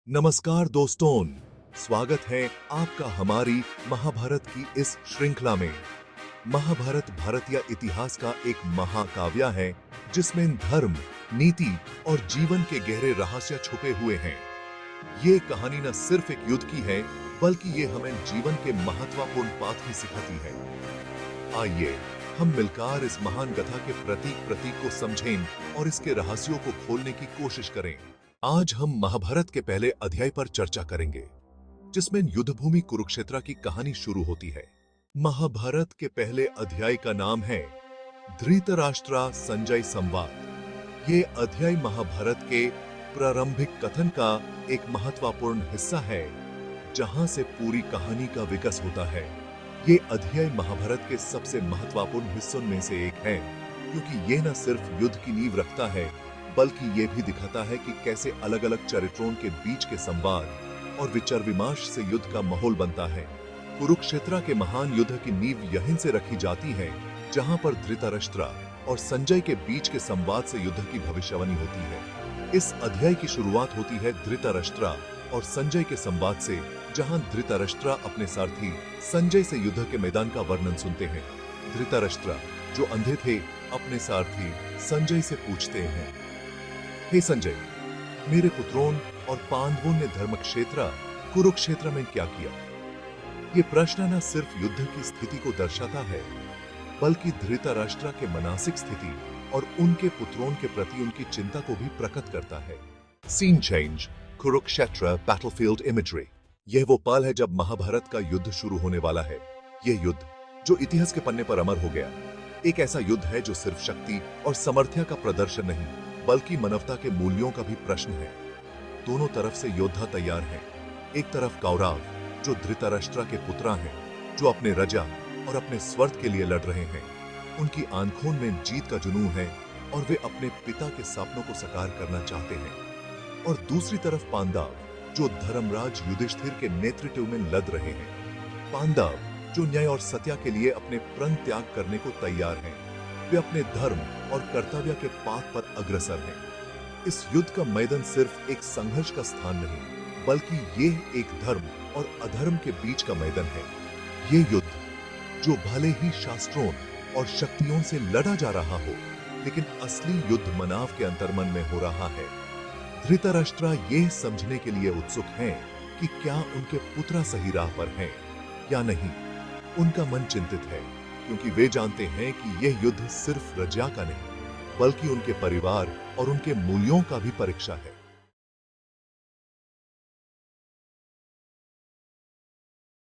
नमस्कार दोस्तों, स्वागत है आपका हमारी महाभारत की इस श्रृंखला में। महाभारत भारतीय इतिहास का एक महाकाव्य है जिसमें धर्म, नीति और जीवन के गहरे रहस्य छुपे हुए हैं। ये कहानी न सिर्फ एक युद्ध की है, बल्कि ये हमें जीवन के महत्वपूर्ण पाठ भी सिखाती है। आइए हम मिलकर इस महान कथा के प्रतीक को समझें और इसके रहस्यों को खोलने की कोशिश करें। आज हम महाभारत के पहले अध्याय पर चर्चा करेंगे, जिसमें युद्धभूमि कुरुक्षेत्र की कहानी शुरू होती है। महाभारत के पहले अध्याय का नाम है धृतराष्ट्र संजय संवाद। ये अध्याय महाभारत के प्रारंभिक कथन का एक महत्वपूर्ण हिस्सा है, जहां से पूरी कहानी का विकास होता है। ये अध्याय महाभारत के सबसे महत्वपूर्ण हिस्सों में से एक है, क्योंकि ये न सिर्फ युद्ध की नींव रखता है, बल्कि ये भी दिखाता है कि कैसे अलग अलग चरित्रों के बीच के संवाद और विचार विमर्श से युद्ध का माहौल बनता है। कुरुक्षेत्र के महान युद्ध की नींव यहीं से रखी जाती है, जहां पर धृतराष्ट्र और संजय के बीच के संवाद से युद्ध की भविष्यवाणी होती है। इस अध्याय की शुरुआत होती है धृतराष्ट्र और संजय के संवाद से, जहां धृतराष्ट्र अपने सारथी संजय से युद्ध के मैदान का वर्णन सुनते हैं। धृतराष्ट्र, जो अंधे थे, अपने सारथी संजय से पूछते हैं, हे संजय, मेरे पुत्रों और पांडवों ने धर्मक्षेत्र कुरुक्षेत्र में क्या किया? ये प्रश्न न सिर्फ युद्ध की स्थिति को दर्शाता है, बल्कि धृतराष्ट्र के मानसिक स्थिति और उनके पुत्रों के प्रति उनकी चिंता को भी प्रकट करता है। Scene change, Kurukshetra battlefield imagery. यह वो पल है जब महाभारत का युद्ध शुरू होने वाला है। यह युद्ध, जो इतिहास के पन्ने पर अमर हो गया, एक ऐसा युद्ध है जो सिर्फ शक्ति और सामर्थ्य का प्रदर्शन नहीं, बल्कि मानवता के मूल्यों का भी प्रश्न है। दोनों तरफ से योद्धा तैयार हैं। एक तरफ कौरव, जो धृतराष्ट्र के पुत्र हैं, जो अपने रजा और अपने स्वार्थ के लिए लड़ रहे हैं। उनकी आंखों में जीत का जुनून है और वे अपने पिता के सपनों को साकार करना चाहते हैं। और दूसरी तरफ पांडव, जो धर्मराज युधिष्ठिर के नेतृत्व में लड़ रहे हैं। पांडव, जो न्याय और सत्य के लिए अपने प्राण त्याग करने को तैयार हैं। वे अपने धर्म और कर्तव्य के पाथ पर अग्रसर हैं। इस युद्ध का मैदान सिर्फ एक संघर्ष का स्थान नहीं, बल्कि ये एक धर्म और अधर्म के बीच का मैदान है। ये युद्ध, जो भले ही शास्त्रों और शक्तियों से लड़ा जा रहा हो, लेकिन असली युद्ध मानव के अंतर्मन में हो रहा है। धृतराष्ट्र ये समझने के लिए उत्सुक हैं कि क्या उनके पुत्र सही राह पर हैं या नहीं। उनका मन चिंतित है, क्योंकि वे जानते हैं कि यह युद्ध सिर्फ रजा का नहीं, बल्कि उनके परिवार और उनके मूल्यों का भी परीक्षा है।